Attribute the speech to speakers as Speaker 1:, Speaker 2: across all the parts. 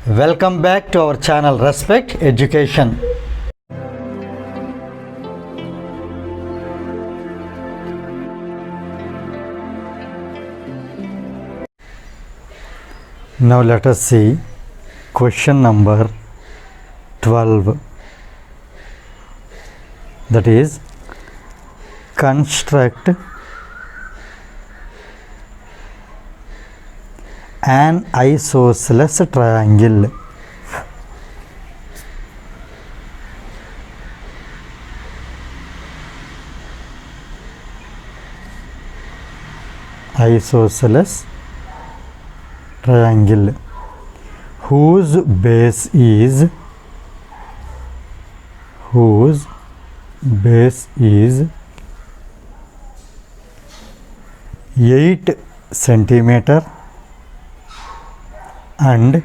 Speaker 1: Welcome back to our channel Respect Education. Now let us see question number 12, that is construct an isosceles triangle. Isosceles triangle whose base is 8 centimeter and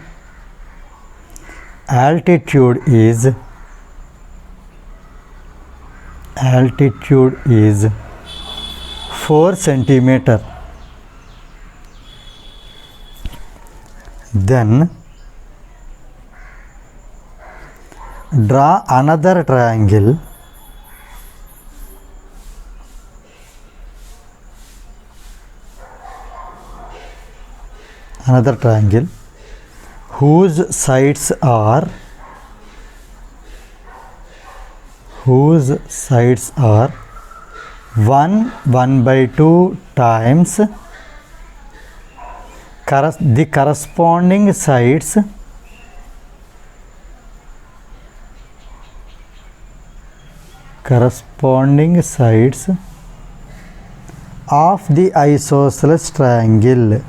Speaker 1: altitude is 4 centimeter. Then draw another triangle whose sides are 1/2 times the corresponding sides of the isosceles triangle.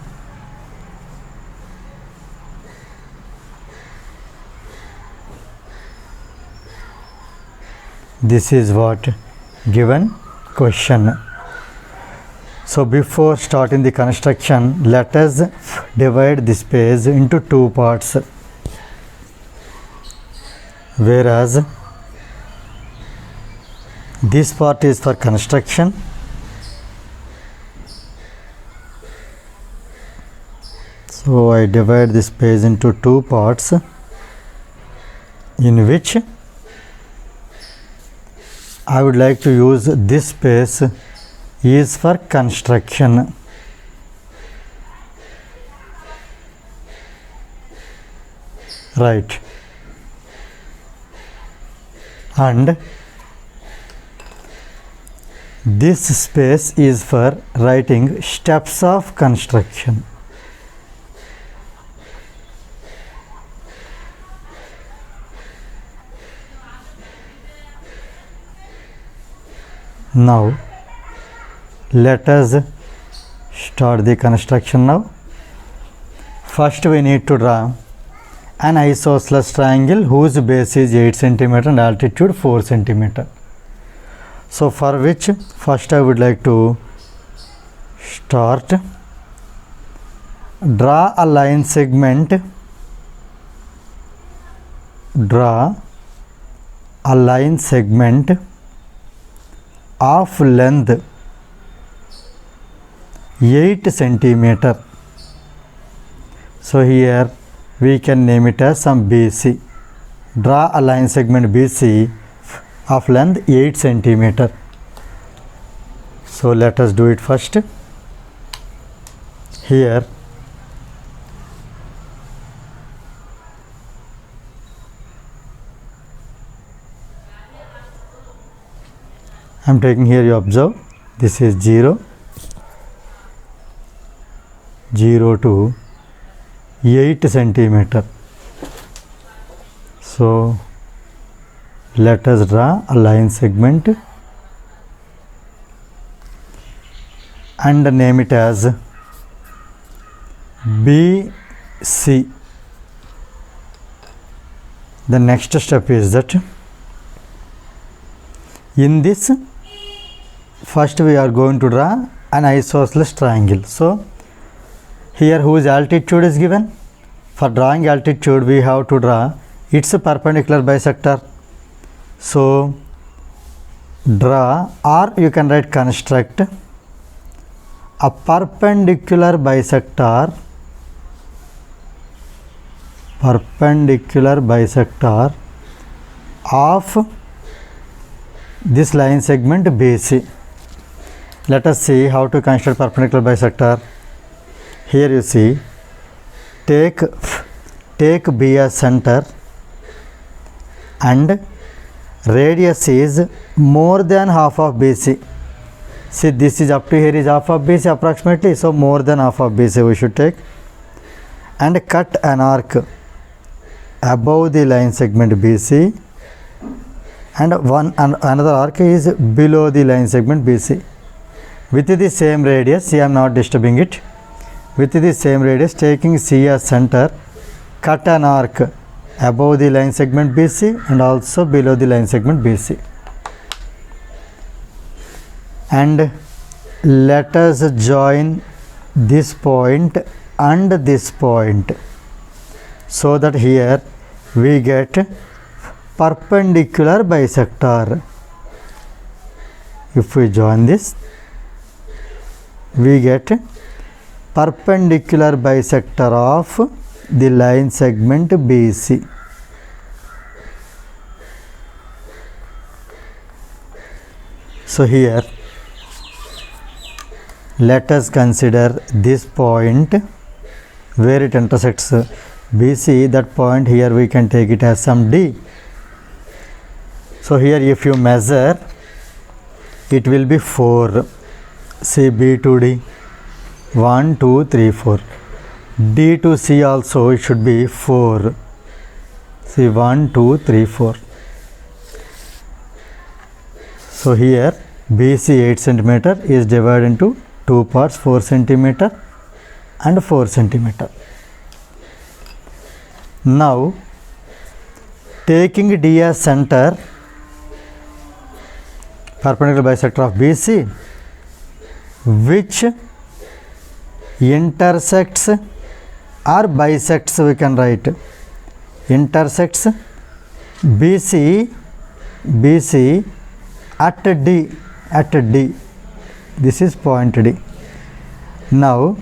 Speaker 1: This is what given question. So before starting the construction, let us divide this page into two parts. Whereas this part is for construction, so I divide this page into two parts, in which I would like to use this space is for construction. Right. And this space is for writing steps of construction. Now let us start the construction now. First we need to draw an isosceles triangle whose base is 8 centimeter and altitude 4 centimeter. So for which first I would like to start. Draw a line segment of length 8 centimeter. So here we can name it as some BC. Draw a line segment BC of length 8 centimeter. So let us do it first. Here I am taking, here you observe, this is 0 to 8 centimeter. So let us draw a line segment and name it as BC. The next step is that in this, first we are going to draw an isosceles triangle. So here whose altitude is given. For drawing altitude we have to draw its perpendicular bisector. So draw, or you can write construct, a perpendicular bisector perpendicular bisector of this line segment BC. Let us see how to construct perpendicular bisector. Here you see, take B as center and radius is more than half of BC. See, this is up to here is half of BC approximately, so more than half of BC we should take, and cut an arc above the line segment BC, and another arc is below the line segment BC with the same radius. See, I am not disturbing it. With the same radius, taking C as center, cut an arc above the line segment BC and also below the line segment BC. And let us join this point and this point, so that here we get perpendicular bisector. If we join this, we get perpendicular bisector of the line segment BC. So here let us consider this point where it intersects BC. That point here we can take it as some D. So here if you measure, it will be 4. See, B to D, 1, 2, 3, 4. D to C also it should be 4. See, 1, 2, 3, 4. So here BC 8 centimeter is divided into two parts, 4 centimeter and 4 centimeter. Now taking D as center, perpendicular bisector of BC, which intersects or bisects, we can write, intersects BC at D. This is point D. Now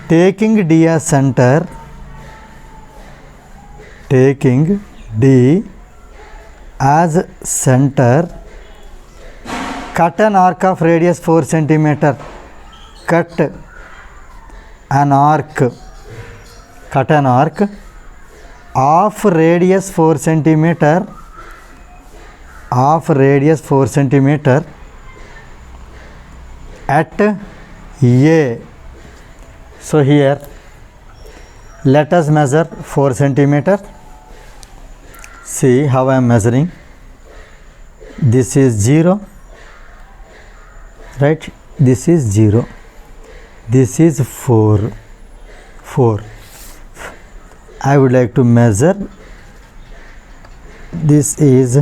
Speaker 1: taking D as center, taking D as center, cut an arc of radius 4 centimeter. Cut an arc of radius 4 centimeter, at A. So here let us measure 4 centimeter. See how I am measuring. This is 0, right? This is 0. This is 4. I would like to measure. This is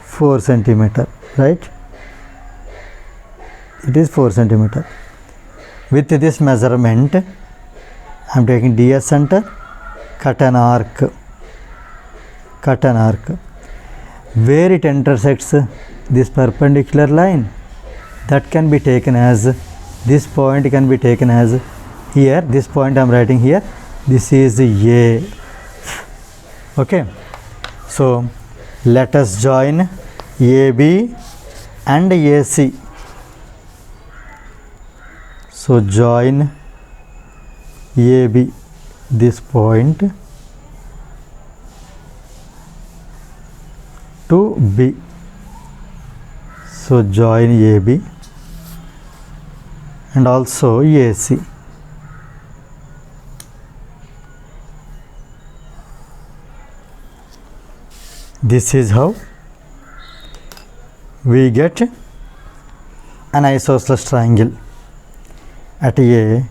Speaker 1: 4 centimeter, right? It is 4 centimeter. With this measurement, I am taking D as center, cut an arc. Where it intersects this perpendicular line, that can be taken as, this point can be taken as, here this point I am writing here, this is A. Okay, so let us join AB and AC. So join AB, this point, to B. So join AB and also AC. This is how we get an isosceles triangle at A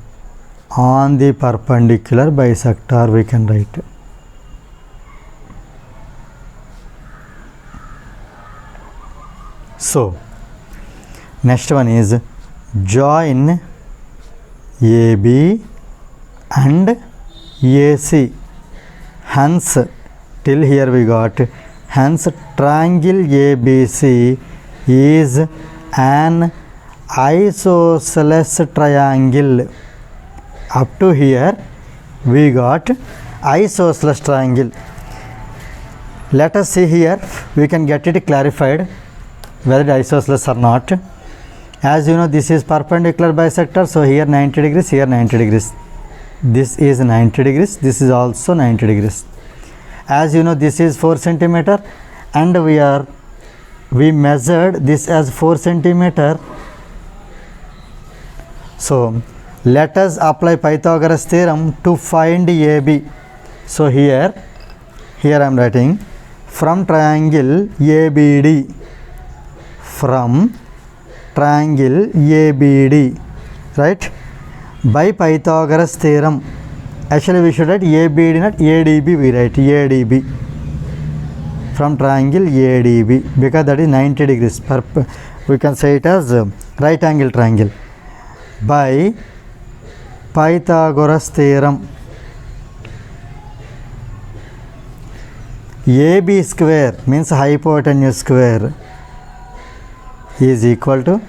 Speaker 1: on the perpendicular bisector, we can write. So next one is join AB and AC. Hence, till here we got, hence triangle ABC is an isosceles triangle. Up to here we got isosceles triangle. Let us see here, we can get it clarified whether it is isosceles or not. As you know, this is perpendicular bisector, so here 90 degrees, here 90 degrees. This is 90 degrees, this is also 90 degrees. As you know, this is 4 centimeter and we measured this as 4 centimeter. So let us apply Pythagoras theorem to find AB. So here I am writing from triangle ABD, from triangle ABD, right, by Pythagoras theorem. Actually we should write ABD, not ADB, we write ADB, from triangle ADB, because that is 90 degrees. We can say it as right angle triangle. By Pythagoras theorem, AB square means hypotenuse square is equal to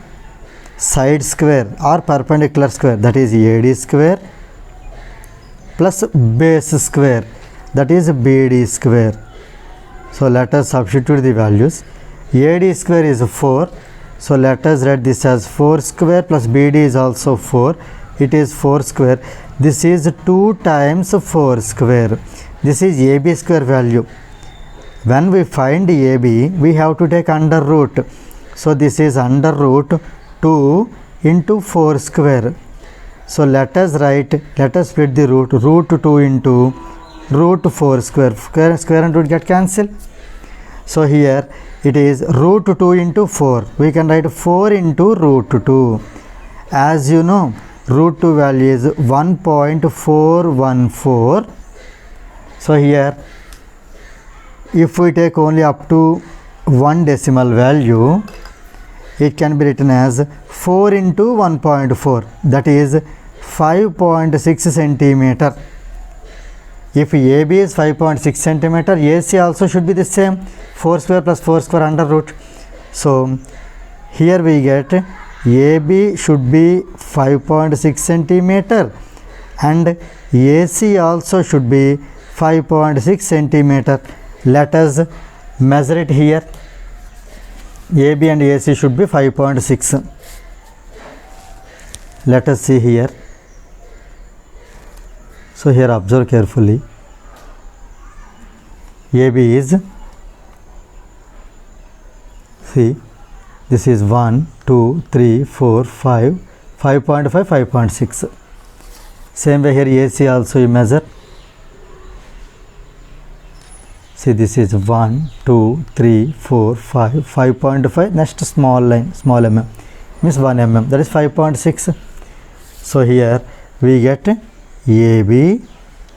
Speaker 1: side square or perpendicular square, that is AD square, plus base square, that is BD square. So let us substitute the values. AD square is 4, so let us write this as 4 square plus BD is also 4, it is 4 square. This is 2 times 4 square. This is AB square value. When we find AB, we have to take under root. So this is under root 2 into 4 square. So let us split the root 2 into root 4 square. Square and root get cancelled. So here it is root 2 into 4. We can write 4 into root 2. As you know, root 2 value is 1.414. So here if we take only up to 1 decimal value, it can be written as 4 into 1.4, that is 5.6 centimeter. If AB is 5.6 centimeter, AC also should be the same, 4 square plus 4 square under root. So here we get AB should be 5.6 centimeter and AC also should be 5.6 centimeter. Let us measure it here. AB and AC should be 5.6. Let us see here. So here observe carefully. AB is, see, this is 1, 2, 3, 4, 5, 5.5, 5.6. Same way here AC also you measure. See, this is 1, 2, 3, 4, 5, 5.5. Next small line, small mm, means 1 mm, that is 5.6. So here we get AB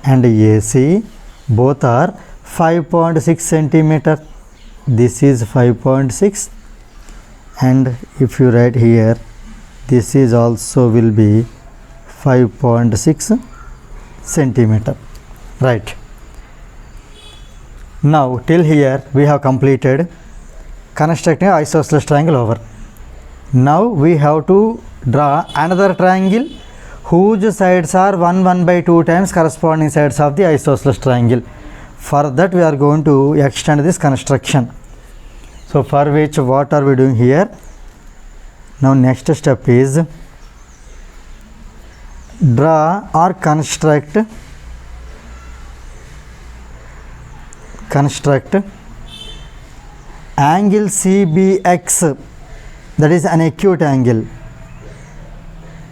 Speaker 1: and AC both are 5.6 centimeter. This is 5.6, and if you write here, this is also will be 5.6 centimeter, right? Now till here we have completed constructing an isosceles triangle over. Now we have to draw another triangle whose sides are 1/2 times corresponding sides of the isosceles triangle. For that we are going to extend this construction. So for which what are we doing here? Now next step is draw or construct angle CBX, that is an acute angle.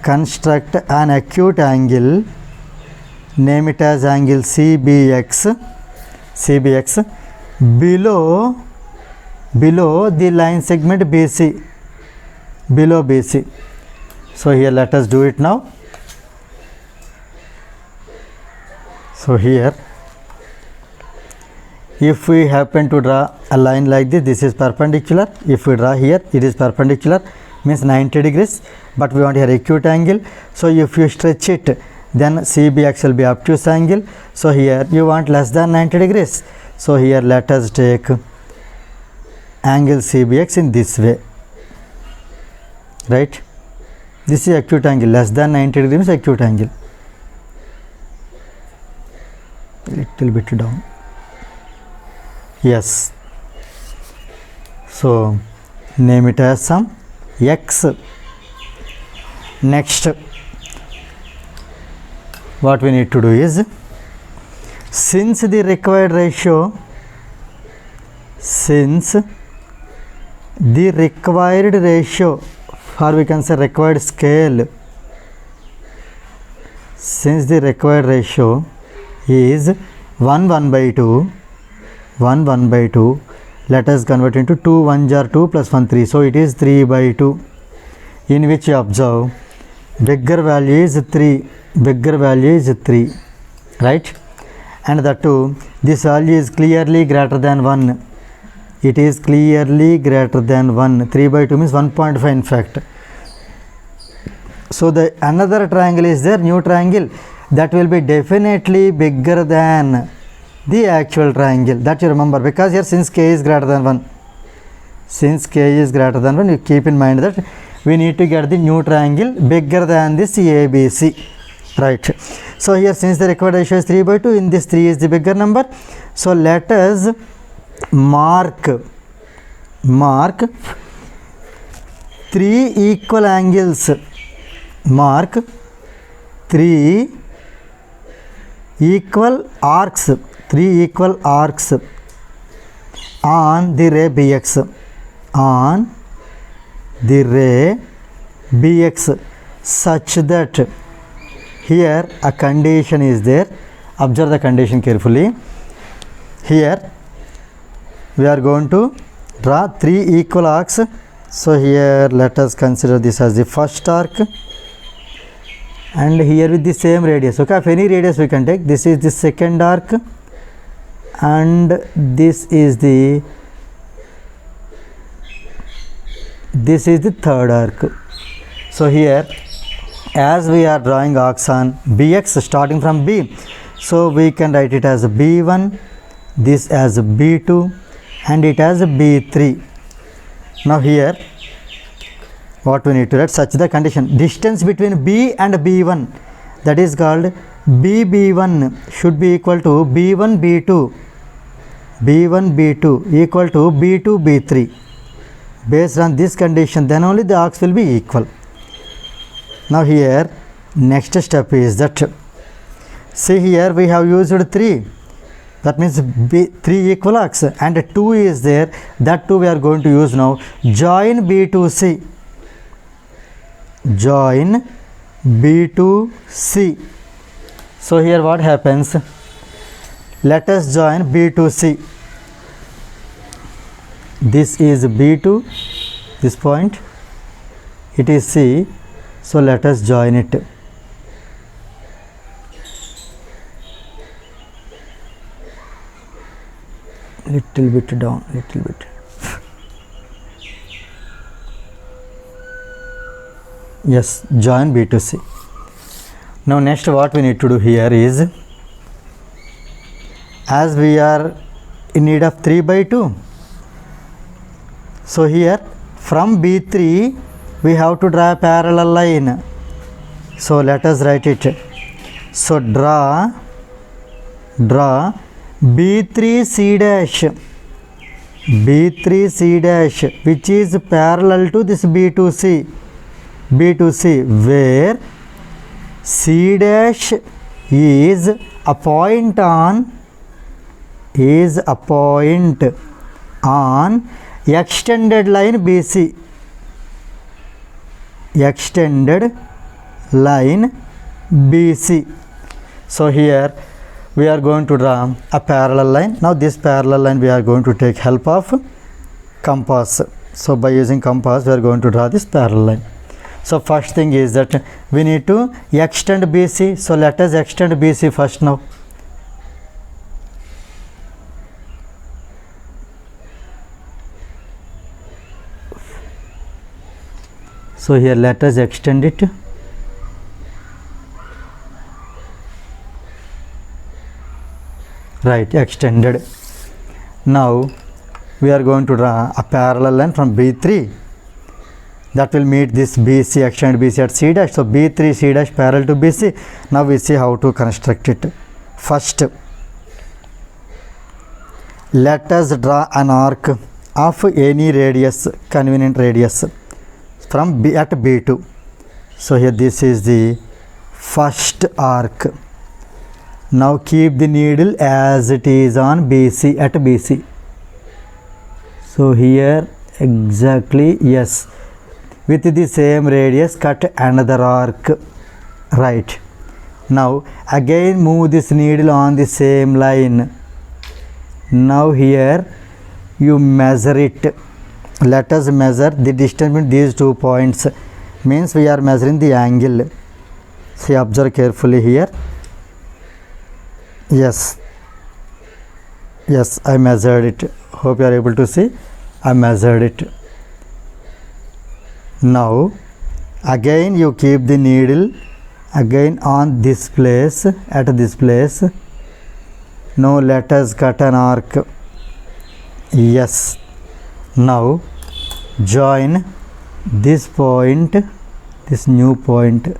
Speaker 1: Construct an acute angle, name it as angle CBX below the line segment BC, below BC. So here let us do it now. So here if we happen to draw a line like this, this is perpendicular. If we draw here, it is perpendicular, means 90 degrees, but we want here acute angle. So if you stretch it, then CBX will be obtuse angle. So here you want less than 90 degrees. So here let us take angle CBX in this way, right? This is acute angle, less than 90 degrees acute angle. little bit down. Yes. So name it as some x. Next, what we need to do is, since the required ratio, or we can say required scale, since the required ratio is 1 by 2, let us convert into 2 1s are 2 plus 1 3, so it is 3 by 2, in which you observe bigger value is 3, right? And that too, this value is clearly greater than 1. It is clearly greater than 1. 3 by 2 means 1.5 in fact. So the another triangle is there, new triangle, that will be definitely bigger than the actual triangle. That you remember, because here since k is greater than 1, you keep in mind that we need to get the new triangle bigger than this ABC, right? So here, since the required ratio is 3 by 2, in this 3 is the bigger number, so let us mark 3 equal angles, mark 3 equal arcs on the ray BX, such that here a condition is there. Observe the condition carefully. Here we are going to draw 3 equal arcs. So here let us consider this as the first arc, and here with the same radius. Okay, of any radius we can take. This is the second arc, and this is the third arc. So here, as we are drawing arcs on BX starting from B, so we can write it as B1, this as B2, and it as B3. Now here, what we need to write, such the condition, distance between B and B1, that is called BB1, should be equal to B1 B2 equal to B2 B3. Based on this condition, then only the arcs will be equal. Now here, next step is that, see here we have used 3, that means 3 equal arcs, and 2 is there, that 2 we are going to use now. Join B2C, so here what happens, let us join B2C. This is B2, this point, it is C, so let us join it. Little bit down, little bit. Yes, join B2C. Now next what we need to do here is, as we are in need of 3 by 2, so here from B3 we have to draw a parallel line. So let us write it. So draw B3C dash, which is parallel to this B2C, where C dash is a point on extended line BC, So here we are going to draw a parallel line. Now this parallel line we are going to take help of compass. So by using compass we are going to draw this parallel line. So first thing is that we need to extend BC. So let us extend BC first now. So here let us extend it. Right, extended. Now we are going to draw a parallel line from B3 that will meet this BC, extend BC at C dash. So B3 C dash parallel to BC. Now we see how to construct it. First, let us draw an arc of any radius, convenient radius from B at B2. So here this is the first arc. Now keep the needle as it is on BC at BC. So here exactly, yes, with the same radius cut another arc, right. Now again move this needle on the same line. Now here you measure it. Let us measure the distance between these 2 points, means we are measuring the angle. See, observe carefully here. Yes, I measured it. Hope you are able to see. I measured it. Now again you keep the needle again on this place, at this place. Now let us cut an arc. Yes. Now join this point, this new point,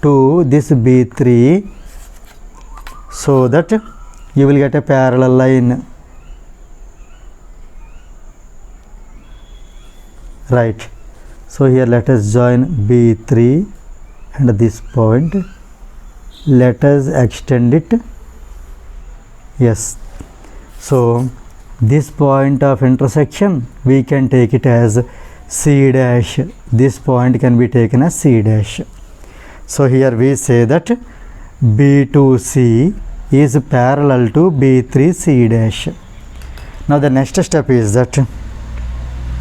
Speaker 1: to this B3, so that you will get a parallel line, right. So here let us join B3 and this point. Let us extend it. Yes. So this point of intersection we can take it as C dash. This point can be taken as C dash. So here we say that B2C is parallel to B3C dash. Now the next step is that,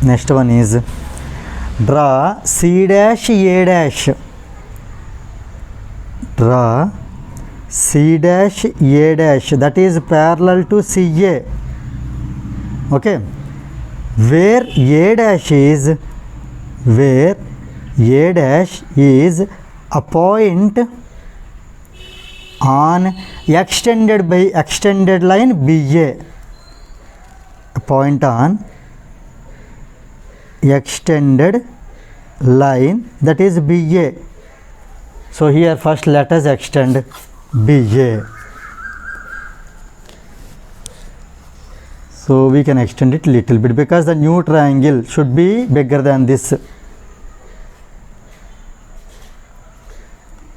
Speaker 1: next one is draw C dash A dash. Draw C dash A dash, that is parallel to CA. Okay, where A dash is a point on extended line BA, a point on extended line, that is BA. So here first let us extend BA. So we can extend it little bit because the new triangle should be bigger than this,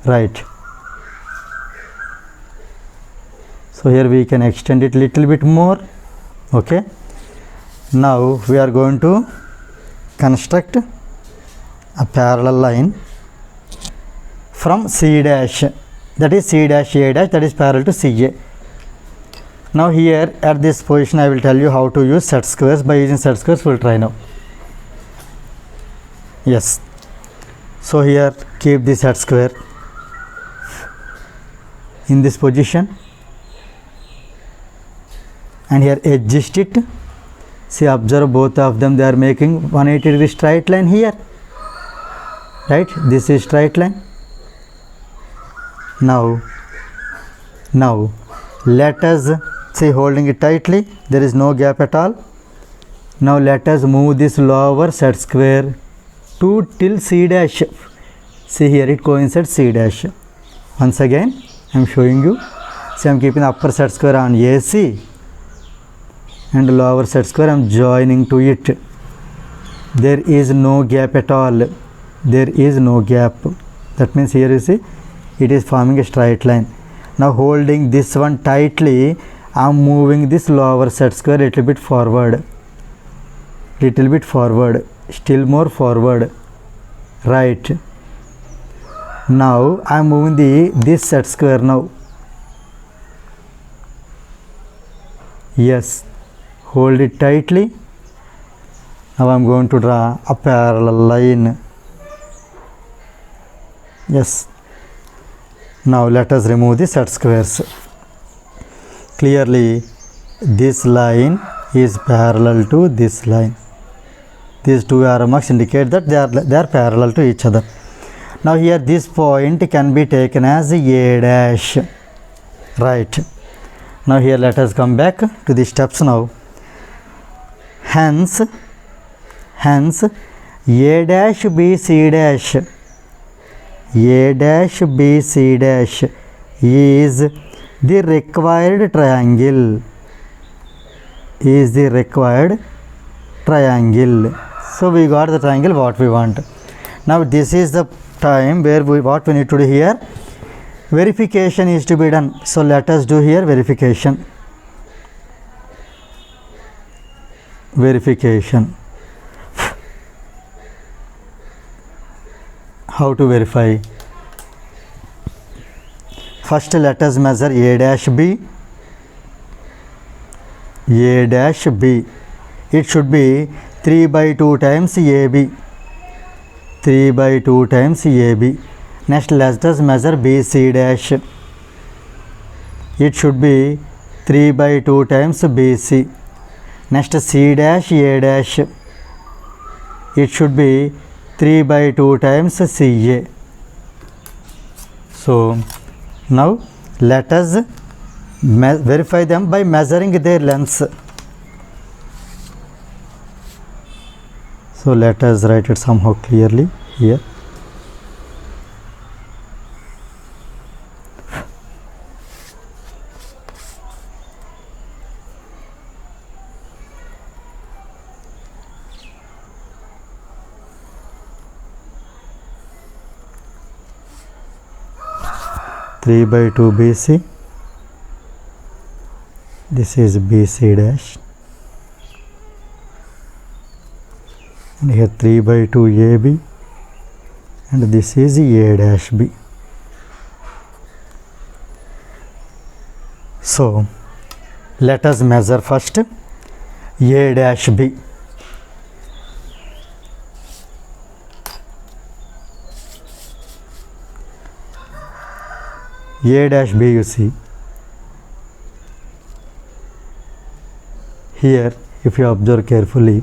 Speaker 1: right. So here we can extend it little bit more. Okay, now we are going to construct a parallel line from C dash, that is C dash A dash, that is parallel to CA. Now here at this position I will tell you how to use set squares. By using set squares we will try now. Yes. So here keep the set square in this position and here adjust it. See, observe both of them, they are making 180 degree straight line here, right. This is straight line. Now let us see, holding it tightly, there is no gap at all. Now let us move this lower set square to till C dash. See, here it coincides C dash. Once again I am showing you. See, I am keeping the upper set square on AC and lower set square I am joining to it. There is no gap at all. There is no gap. That means here you see it is forming a straight line. Now holding this one tightly, I am moving this lower set square little bit forward, still more forward, right. Now I am moving this set square now. Yes, hold it tightly. Now I am going to draw a parallel line. Yes. Now let us remove the set squares. Clearly this line is parallel to this line. These two arrow marks indicate that they are parallel to each other. Now here this point can be taken as A dash, right. Now here let us come back to the steps now. Hence A dash B C dash, A dash B C dash is the required triangle. is the required triangle. So we got the triangle what we want. Now this is the time where what we need to do here, verification is to be done. So let us do here verification. How to verify? First let us measure A dash B. It should be 3 by 2 times AB. 3 by 2 times AB. Next let us measure BC dash. It should be 3 by 2 times BC. Next C dash A dash. It should be 3 by 2 times CA. So now let us verify them by measuring their lengths. So let us write it somehow clearly here. Three by 2 BC. This is BC dash. And here 3 by 2 AB, and this is A dash B. So let us measure first A dash B. A dash B, you see here, if you observe carefully,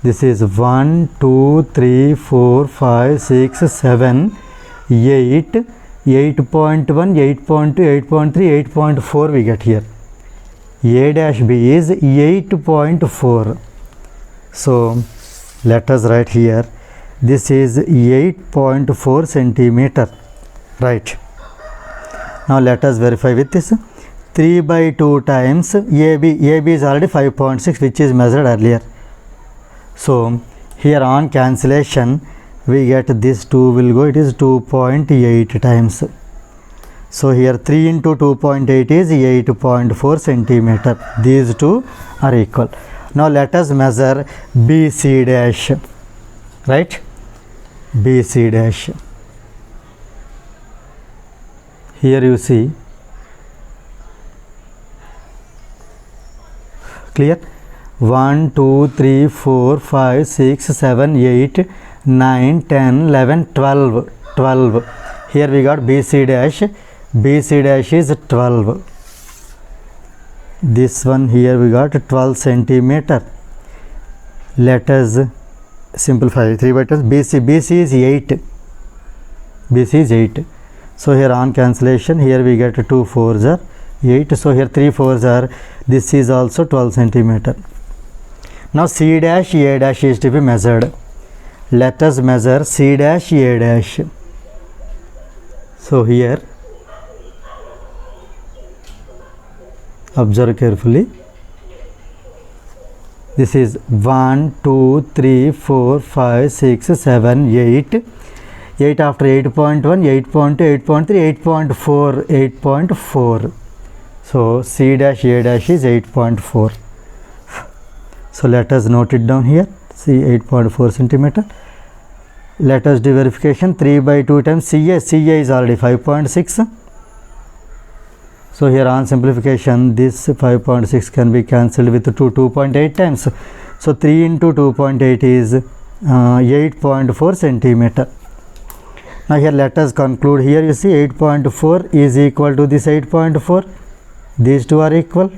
Speaker 1: this is 1, 2, 3, 4, 5, 6, 7, 8, 8.1, 8.2, 8.3, 8.4 we get here. A dash B is 8.4. So let us write here, this is 8.4 centimeter, right? Now let us verify with this. 3 by 2 times AB. AB is already 5.6, which is measured earlier. So here on cancellation we get this 2 will go, it is 2.8 times. So here 3 into 2.8 is 8.4 centimeter. These two are equal. Now let us measure BC dash, right? BC dash. Here you see, clear? 1, 2, 3, 4, 5, 6, 7, 8, 9, 10, 11, 12. 12. Here we got BC dash. BC dash is 12. This one here we got 12 centimeter. Let us simplify 3 by 12. BC is 8. BC is 8. So here on cancellation, here we get 2 4s are 8. So here 3 4s are, this is also 12 centimeter. Now C dash A dash is to be measured. Let us measure C dash A dash. So here observe carefully. This is 1, 2, 3, 4, 5, 6, 7, 8. 8 after 8.1, 8.2, 8.3, 8.4, 8.4. So C dash A dash is 8.4. So let us note it down here. See 8.4 centimeter. Let us do verification. 3 by 2 times CA. CA is already 5.6. So here on simplification, this 5.6 can be cancelled with 2.8 times. So 3 into 2.8 is 8.4 centimeter. Now here let us conclude. Here you see 8.4 is equal to this 8.4. These two are equal,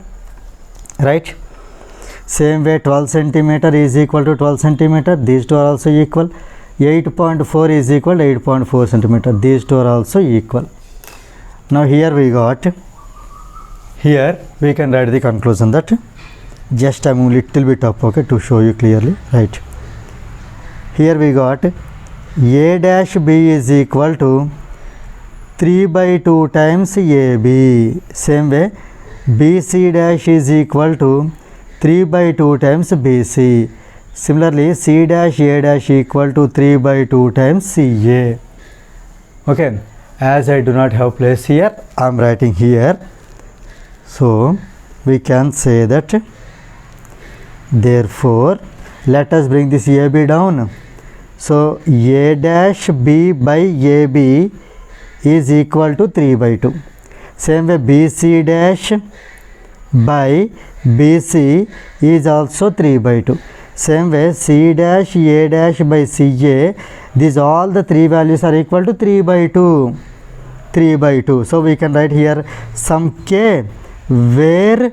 Speaker 1: right? Same way 12 centimeter is equal to 12 centimeter. These two are also equal. 8.4 is equal to 8.4 centimeter. These two are also equal. Now here we got, here we can write the conclusion that, just I move little bit up, okay, to show you clearly, right? Here we got A dash B is equal to 3/2 times AB. Same way, BC dash is equal to 3/2 times BC. Similarly, C dash A dash equal to 3/2 times CA. Okay, as I do not have place here, I am writing here. So we can say that, therefore, let us bring this AB down. So A dash B by AB is equal to 3/2. Same way, BC dash by BC is also 3/2. Same way, C dash A dash by CA, these all the three values are equal to 3/2. 3/2. So we can write here some k where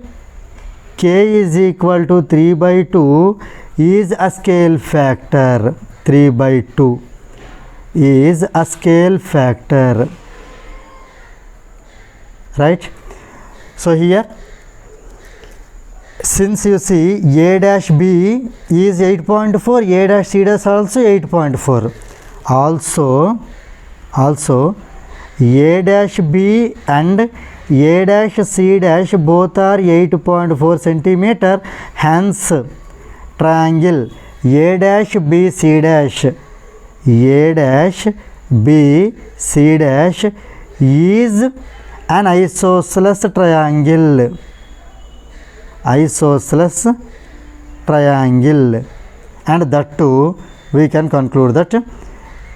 Speaker 1: k is equal to 3/2 is a scale factor. 3/2 is a scale factor, right? So here, since you see A dash B is 8.4, A dash C dash also 8.4. Also A dash B and A dash C dash both are 8.4 centimeter. Hence, triangle A dash B C dash, A dash B C dash is an isosceles triangle. Isosceles triangle. And that too, we can conclude that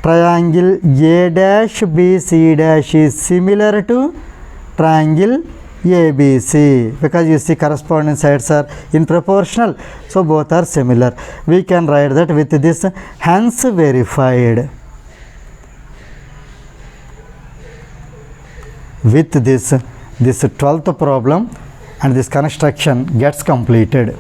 Speaker 1: triangle A dash B C dash is similar to triangle ABC, because you see corresponding sides are in proportional, so both are similar. We can write that with this, hence verified. With this 12th problem and this construction gets completed.